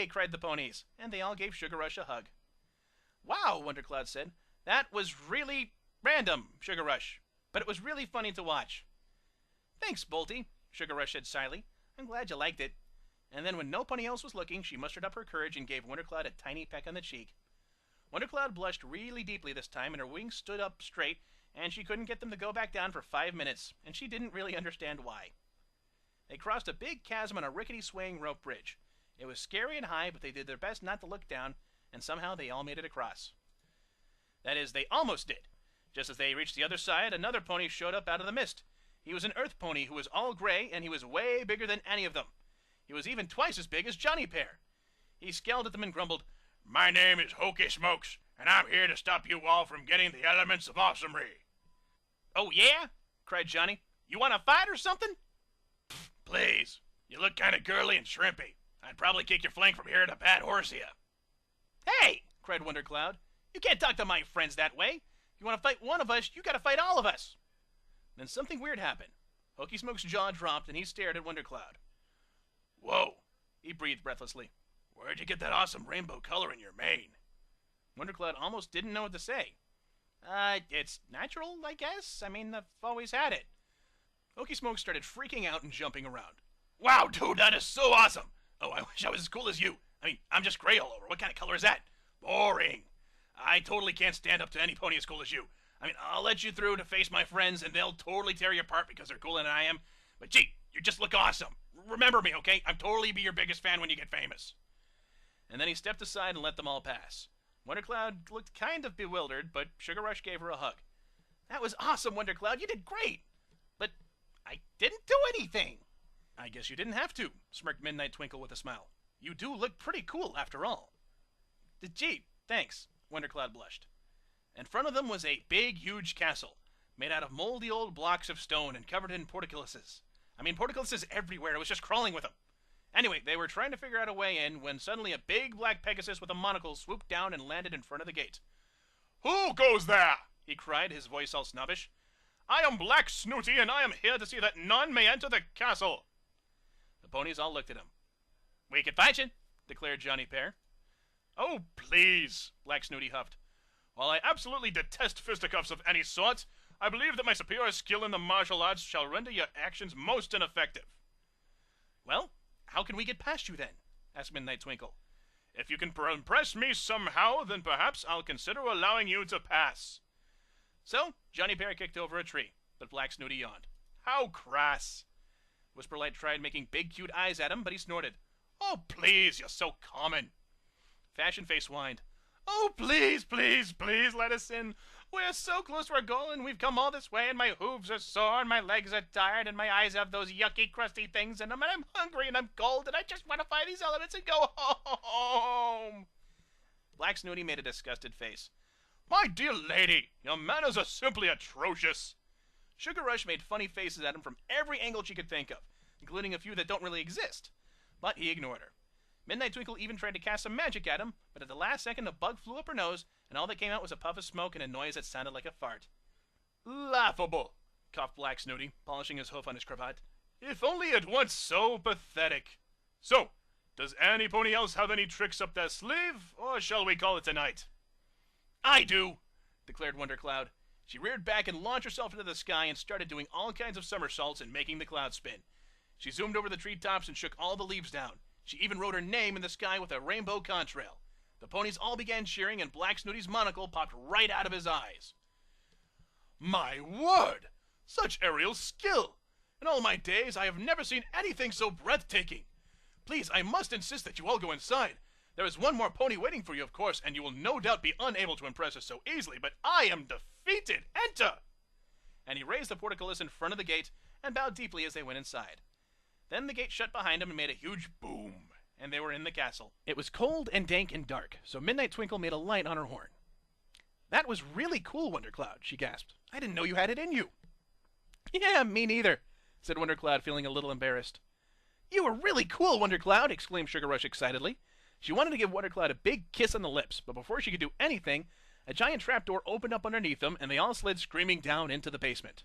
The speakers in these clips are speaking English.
cried the ponies, and they all gave Sugar Rush a hug. Wow, Wondercloud said. That was really random, Sugar Rush, but it was really funny to watch. Thanks, Bolty, Sugar Rush said shyly. I'm glad you liked it. And then when nobody else was looking, she mustered up her courage and gave Wondercloud a tiny peck on the cheek. Wondercloud blushed really deeply this time, and her wings stood up straight, and she couldn't get them to go back down for 5 minutes, and she didn't really understand why. They crossed a big chasm on a rickety swaying rope bridge. It was scary and high, but they did their best not to look down, and somehow they all made it across. That is, they almost did. Just as they reached the other side, another pony showed up out of the mist. He was an earth pony who was all gray, and he was way bigger than any of them. He was even twice as big as Johnny Pear. He scowled at them and grumbled, "My name is Hokey Smokes, and I'm here to stop you all from getting the elements of Awesomery." "Oh, yeah?" cried Johnny. "You want to fight or something?" "Please. You look kind of girly and shrimpy. I'd probably kick your flank from here to Bad Horsia." "Hey!" cried Wondercloud. "You can't talk to my friends that way. If you want to fight one of us, you got to fight all of us." Then something weird happened. Hokey Smoke's jaw dropped, and he stared at Wondercloud. "Whoa," he breathed breathlessly. "Where'd you get that awesome rainbow color in your mane?" Wondercloud almost didn't know what to say. It's natural, I guess. I mean, I've always had it." Hokey Smoke started freaking out and jumping around. "Wow, dude, that is so awesome! Oh, I wish I was as cool as you. I mean, I'm just gray all over. What kind of color is that? Boring. I totally can't stand up to any pony as cool as you. I mean, I'll let you through to face my friends, and they'll totally tear you apart because they're cooler than I am. But gee, you just look awesome. Remember me, okay? I'm totally be your biggest fan when you get famous." And then he stepped aside and let them all pass. Wondercloud looked kind of bewildered, but Sugar Rush gave her a hug. "That was awesome, Wondercloud. You did great. But I didn't do anything." "I guess you didn't have to," smirked Midnight Twinkle with a smile. "You do look pretty cool, after all." "Gee, thanks," Wondercloud blushed. In front of them was a big, huge castle, made out of moldy old blocks of stone and covered in portcullises. I mean, portcullises everywhere. It was just crawling with them. Anyway, they were trying to figure out a way in when suddenly a big black Pegasus with a monocle swooped down and landed in front of the gate. "Who goes there?" he cried, his voice all snobbish. "I am Black Snooty, and I am here to see that none may enter the castle." The ponies all looked at him. "We can fight you," declared Johnny Pear. "Oh, please," Black Snooty huffed. "While I absolutely detest fisticuffs of any sort, I believe that my superior skill in the martial arts shall render your actions most ineffective." "Well, how can we get past you then?" asked Midnight Twinkle. "If you can impress me somehow, then perhaps I'll consider allowing you to pass." So Johnny Pear kicked over a tree, but Black Snooty yawned. "How crass." Whisperlight tried making big cute eyes at him, but he snorted. "Oh, please, you're so common." Fashion Face whined. "Oh, please, please, please let us in. We're so close to our goal, and we've come all this way, and my hooves are sore, and my legs are tired, and my eyes have those yucky, crusty things in them, and I'm hungry, and I'm cold, and I just want to fight these elements and go home." Black Snooty made a disgusted face. "My dear lady, your manners are simply atrocious." Sugar Rush made funny faces at him from every angle she could think of, including a few that don't really exist. But he ignored her. Midnight Twinkle even tried to cast some magic at him, but at the last second a bug flew up her nose, and all that came out was a puff of smoke and a noise that sounded like a fart. "Laughable," coughed Black Snooty, polishing his hoof on his cravat. "If only it weren't so pathetic. So, does any pony else have any tricks up their sleeve, or shall we call it a night?" "I do," declared Wondercloud. She reared back and launched herself into the sky and started doing all kinds of somersaults and making the clouds spin. She zoomed over the treetops and shook all the leaves down. She even wrote her name in the sky with a rainbow contrail. The ponies all began cheering, and Black Snooty's monocle popped right out of his eyes. "My word! Such aerial skill! In all my days, I have never seen anything so breathtaking. Please, I must insist that you all go inside. There is one more pony waiting for you, of course, and you will no doubt be unable to impress us so easily, but I am defeated! Enter!" And he raised the portcullis in front of the gate and bowed deeply as they went inside. Then the gate shut behind him and made a huge boom, and they were in the castle. It was cold and dank and dark, so Midnight Twinkle made a light on her horn. "That was really cool, Wondercloud," she gasped. "I didn't know you had it in you." "Yeah, me neither," said Wondercloud, feeling a little embarrassed. "You were really cool, Wondercloud," exclaimed Sugar Rush excitedly. She wanted to give Wondercloud a big kiss on the lips, but before she could do anything, a giant trapdoor opened up underneath them, and they all slid screaming down into the basement.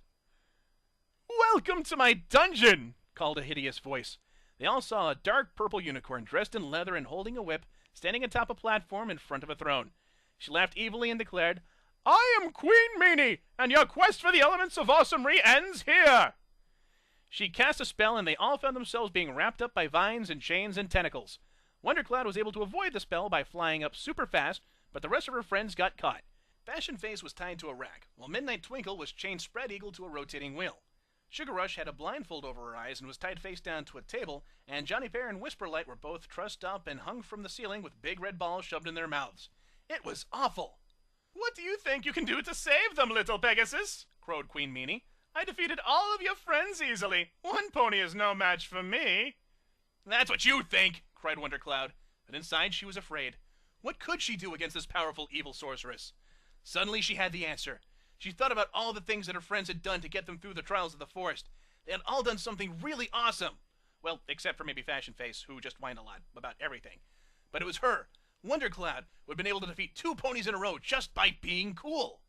"Welcome to my dungeon!" called a hideous voice. They all saw a dark purple unicorn dressed in leather and holding a whip, standing atop a platform in front of a throne. She laughed evilly and declared, "I am Queen Meanie, and your quest for the elements of Awesomery ends here!" She cast a spell, and they all found themselves being wrapped up by vines and chains and tentacles. WonderCloud was able to avoid the spell by flying up super fast, but the rest of her friends got caught. Fashion Face was tied to a rack, while Midnight Twinkle was chained spread eagle to a rotating wheel. Sugar Rush had a blindfold over her eyes and was tied face down to a table, and Johnny Bear and Whisperlight were both trussed up and hung from the ceiling with big red balls shoved in their mouths. It was awful. "What do you think you can do to save them, little Pegasus?" crowed Queen Meanie. "I defeated all of your friends easily. One pony is no match for me." "That's what you think," cried WonderCloud, but inside she was afraid. What could she do against this powerful evil sorceress? Suddenly she had the answer. She thought about all the things that her friends had done to get them through the trials of the forest. They had all done something really awesome. Well, except for maybe Fashion Face, who just whined a lot about everything. But it was her, WonderCloud, who had been able to defeat 2 ponies in a row just by being cool.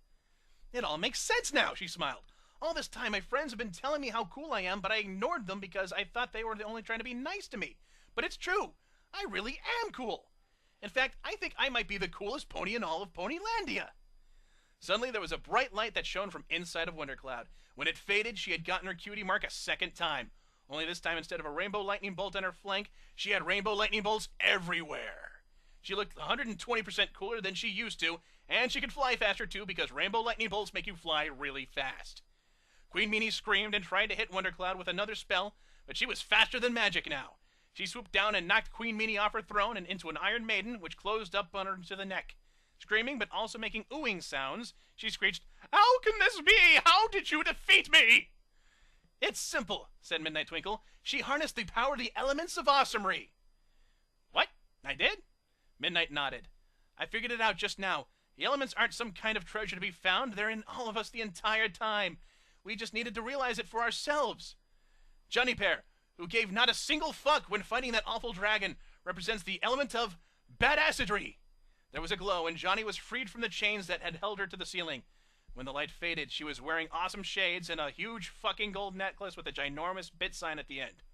"It all makes sense now," she smiled. "All this time my friends have been telling me how cool I am, but I ignored them because I thought they were only trying to be nice to me. But it's true. I really am cool. In fact, I think I might be the coolest pony in all of Ponylandia." Suddenly there was a bright light that shone from inside of WonderCloud. When it faded, she had gotten her cutie mark a second time. Only this time, instead of a rainbow lightning bolt on her flank, she had rainbow lightning bolts everywhere. She looked 120% cooler than she used to, and she could fly faster too because rainbow lightning bolts make you fly really fast. Queen Meanie screamed and tried to hit WonderCloud with another spell, but she was faster than magic now. She swooped down and knocked Queen Meanie off her throne and into an Iron Maiden, which closed up on her to the neck. Screaming, but also making oohing sounds, she screeched, "How can this be? How did you defeat me?" "It's simple," said Midnight Twinkle. "She harnessed the power of the elements of Awesomery." "What? I did?" Midnight nodded. "I figured it out just now. The elements aren't some kind of treasure to be found. They're in all of us the entire time. We just needed to realize it for ourselves. Johnny Bear, who gave not a single fuck when fighting that awful dragon, represents the element of badassery." There was a glow, and Johnny was freed from the chains that had held her to the ceiling. When the light faded, she was wearing awesome shades and a huge fucking gold necklace with a ginormous bit sign at the end.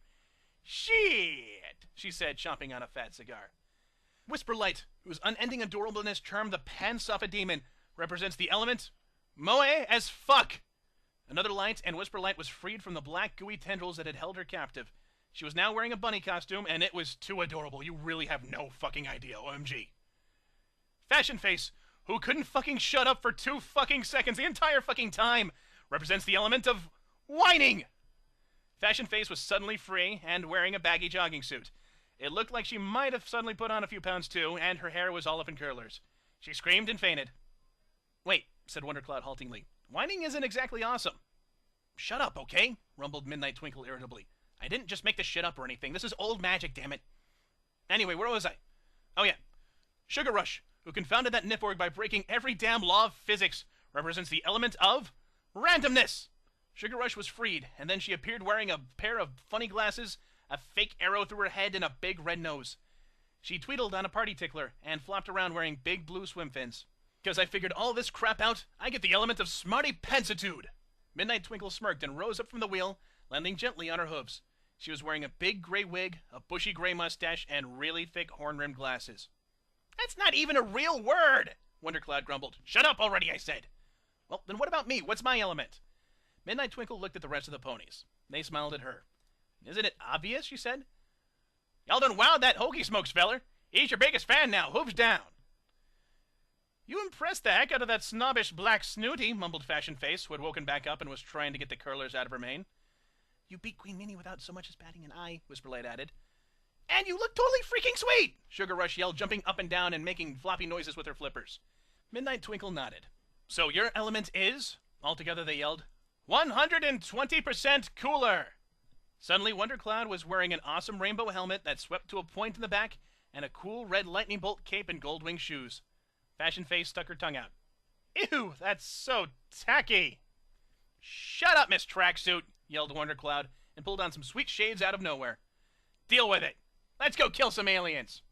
"Shit," she said, chomping on a fat cigar. Whisperlight, whose unending adorableness charmed the pants off a demon, represents the element moe as fuck. Another light, and Whisperlight was freed from the black gooey tendrils that had held her captive. She was now wearing a bunny costume, and it was too adorable. You really have no fucking idea, OMG. Fashion Face, who couldn't fucking shut up for 2 fucking seconds the entire fucking time, represents the element of whining. Fashion Face was suddenly free and wearing a baggy jogging suit. It looked like she might have suddenly put on a few pounds too, and her hair was all up in curlers. She screamed and fainted. "Wait," said WonderCloud haltingly. "Whining isn't exactly awesome." "Shut up, okay?" rumbled Midnight Twinkle irritably. "I didn't just make this shit up or anything. This is old magic, damn it. Anyway, where was I? Oh yeah. Sugar Rush, who confounded that Niforg by breaking every damn law of physics, represents the element of randomness. Sugar Rush was freed, and then she appeared wearing a pair of funny glasses, a fake arrow through her head, and a big red nose. She tweedled on a party tickler and flopped around wearing big blue swim fins. "'Cause I figured all this crap out, I get the element of smarty pensitude." Midnight Twinkle smirked and rose up from the wheel, landing gently on her hooves. She was wearing a big gray wig, a bushy gray mustache, and really thick horn-rimmed glasses. "That's not even a real word," WonderCloud grumbled. "Shut up already, I said." "Well, then what about me? What's my element?" Midnight Twinkle looked at the rest of the ponies. They smiled at her. "Isn't it obvious?" she said. "Y'all done wowed that hokey smokes, feller. He's your biggest fan now. Hooves down." "You impressed the heck out of that snobbish black snooty," mumbled Fashion Face, who had woken back up and was trying to get the curlers out of her mane. "You beat Queen Meanie without so much as batting an eye," Whisperlight added. "And you look totally freaking sweet!" Sugar Rush yelled, jumping up and down and making floppy noises with her flippers. Midnight Twinkle nodded. "So your element is," altogether they yelled, 120% cooler." Suddenly, WonderCloud was wearing an awesome rainbow helmet that swept to a point in the back and a cool red lightning bolt cape and gold wing shoes. Fashion Face stuck her tongue out. "Ew, that's so tacky." "Shut up, Miss Tracksuit," yelled WonderCloud, and pulled on some sweet shades out of nowhere. "Deal with it. Let's go kill some aliens."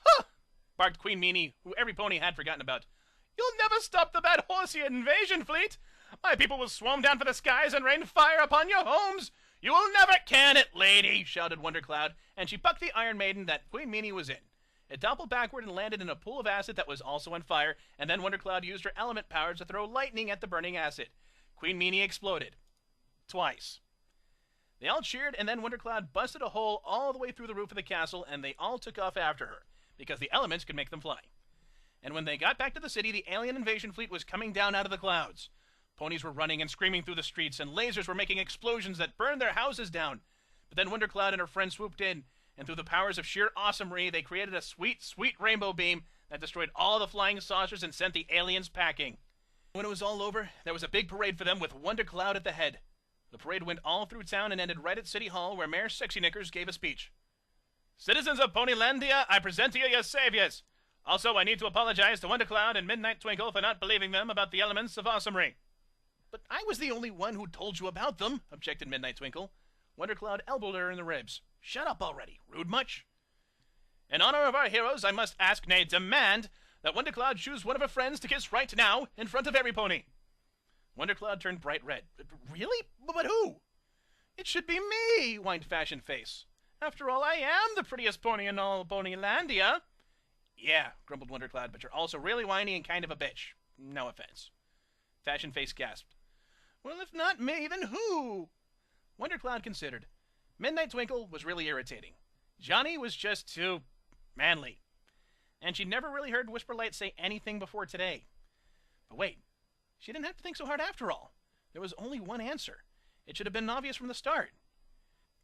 "Huh!" barked Queen Meanie, who every pony had forgotten about. "You'll never stop the bad horsey invasion fleet. My people will swarm down from the skies and rain fire upon your homes. You will never can it, lady, shouted Wondercloud, and she bucked the Iron Maiden that Queen Meanie was in. It toppled backward and landed in a pool of acid that was also on fire, and then Wondercloud used her element powers to throw lightning at the burning acid. Queen Meanie exploded. Twice. They all cheered, and then Wondercloud busted a hole all the way through the roof of the castle, and they all took off after her, because the elements could make them fly. And when they got back to the city, the alien invasion fleet was coming down out of the clouds. Ponies were running and screaming through the streets, and lasers were making explosions that burned their houses down. But then Wondercloud and her friend swooped in, and through the powers of sheer awesomery, they created a sweet, sweet rainbow beam that destroyed all the flying saucers and sent the aliens packing. When it was all over, there was a big parade for them with Wondercloud at the head. The parade went all through town and ended right at City Hall, where Mayor Sexy Knickers gave a speech. Citizens of Ponylandia, I present to you your saviors. Also, I need to apologize to Wondercloud and Midnight Twinkle for not believing them about the elements of Awesomery. But I was the only one who told you about them, objected Midnight Twinkle. Wondercloud elbowed her in the ribs. Shut up already. Rude much? In honor of our heroes, I must ask, nay, demand, that Wondercloud choose one of her friends to kiss right now in front of every pony. Wondercloud turned bright red. Really? But who? It should be me, whined Fashion Face. After all, I am the prettiest pony in all Ponylandia. Yeah, grumbled Wondercloud, but you're also really whiny and kind of a bitch. No offense. Fashion Face gasped. Well, if not me, then who? Wondercloud considered. Midnight Twinkle was really irritating. Johnny was just too manly. And she'd never really heard Whisperlight say anything before today. But wait, she didn't have to think so hard after all. There was only one answer. It should have been obvious from the start.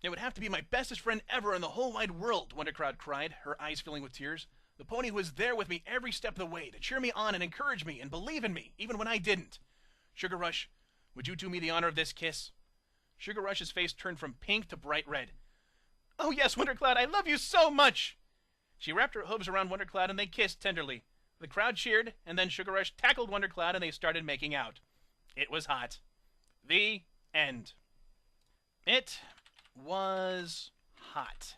It would have to be my bestest friend ever in the whole wide world, Wondercloud cried, her eyes filling with tears. The pony who was there with me every step of the way to cheer me on and encourage me and believe in me, even when I didn't. Sugar Rush, would you do me the honor of this kiss? Sugar Rush's face turned from pink to bright red. Oh yes, Wondercloud, I love you so much! She wrapped her hooves around Wondercloud and they kissed tenderly. The crowd cheered, and then Sugar Rush tackled Wondercloud and they started making out. It was hot. The end. It was hot.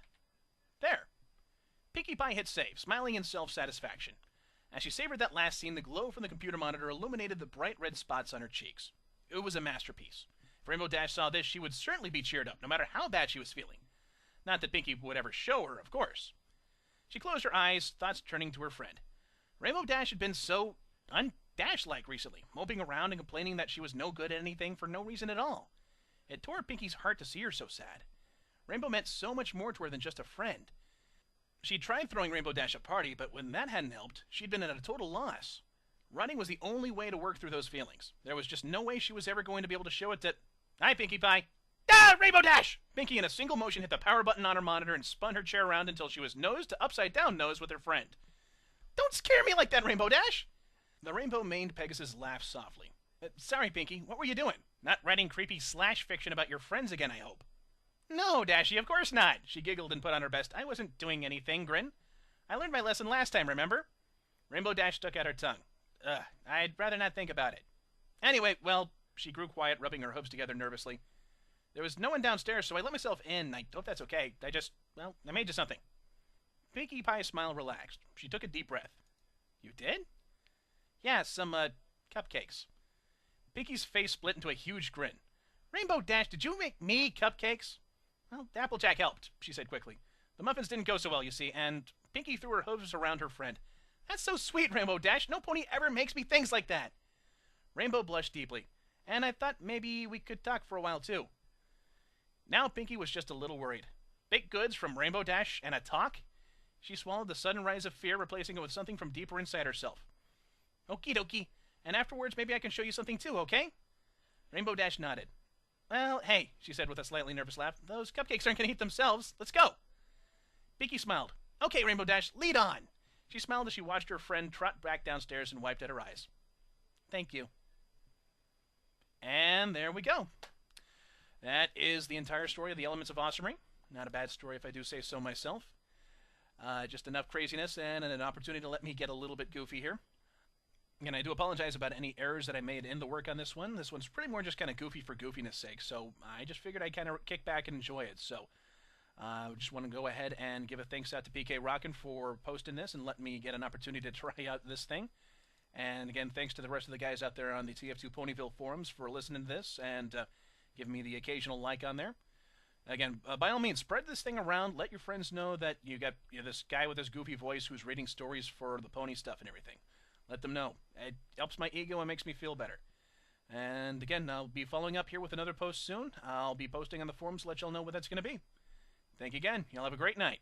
There. Pinkie Pie hit save, smiling in self-satisfaction. As she savored that last scene, the glow from the computer monitor illuminated the bright red spots on her cheeks. It was a masterpiece. If Rainbow Dash saw this, she would certainly be cheered up, no matter how bad she was feeling. Not that Pinkie would ever show her, of course. She closed her eyes, thoughts turning to her friend. Rainbow Dash had been so un-Dash-like recently, moping around and complaining that she was no good at anything for no reason at all. It tore Pinkie's heart to see her so sad. Rainbow meant so much more to her than just a friend. She'd tried throwing Rainbow Dash a party, but when that hadn't helped, she'd been at a total loss. Running was the only way to work through those feelings. There was just no way she was ever going to be able to show it to... Hi, Pinkie Pie. Ah, Rainbow Dash! Pinkie in a single motion hit the power button on her monitor and spun her chair around until she was nose to upside-down nose with her friend. Don't scare me like that, Rainbow Dash! The rainbow-maned Pegasus laughed softly. Sorry, Pinkie, what were you doing? Not writing creepy slash fiction about your friends again, I hope. No, Dashy, of course not. She giggled and put on her best I wasn't doing anything grin. I learned my lesson last time, remember? Rainbow Dash stuck out her tongue. I'd rather not think about it. Anyway, well, she grew quiet, rubbing her hooves together nervously. There was no one downstairs, so I let myself in. I hope that's okay. I made you something. Pinkie Pie's smile relaxed. She took a deep breath. You did? Yeah, some, cupcakes. Pinkie's face split into a huge grin. Rainbow Dash, did you make me cupcakes? Well, Applejack helped, she said quickly. The muffins didn't go so well, you see, and Pinkie threw her hooves around her friend. That's so sweet, Rainbow Dash. No pony ever makes me things like that. Rainbow blushed deeply. And I thought maybe we could talk for a while, too. Now Pinkie was just a little worried. Baked goods from Rainbow Dash and a talk? She swallowed the sudden rise of fear, replacing it with something from deeper inside herself. Okie dokie. And afterwards, maybe I can show you something, too, okay? Rainbow Dash nodded. Well, hey, she said with a slightly nervous laugh. Those cupcakes aren't going to eat themselves. Let's go. Pinkie smiled. Okay, Rainbow Dash, lead on. She smiled as she watched her friend trot back downstairs and wiped at her eyes. Thank you. And there we go. That is the entire story of the Elements of Awesomery. Not a bad story if I do say so myself. Just enough craziness and an opportunity to let me get a little bit goofy here. And I do apologize about any errors that I made in the work on this one. This one's pretty more just kind of goofy for goofiness sake, so I just figured I'd kind of kick back and enjoy it. So I just want to go ahead and give a thanks out to PK Rockin' for posting this and letting me get an opportunity to try out this thing. And again, thanks to the rest of the guys out there on the TF2 Ponyville forums for listening to this and giving me the occasional like on there. Again, by all means, spread this thing around. Let your friends know that you got this guy with this goofy voice who's reading stories for the pony stuff and everything. Let them know. It helps my ego and makes me feel better. And again, I'll be following up here with another post soon. I'll be posting on the forums to let y'all know what that's going to be. Thank you again. Y'all have a great night.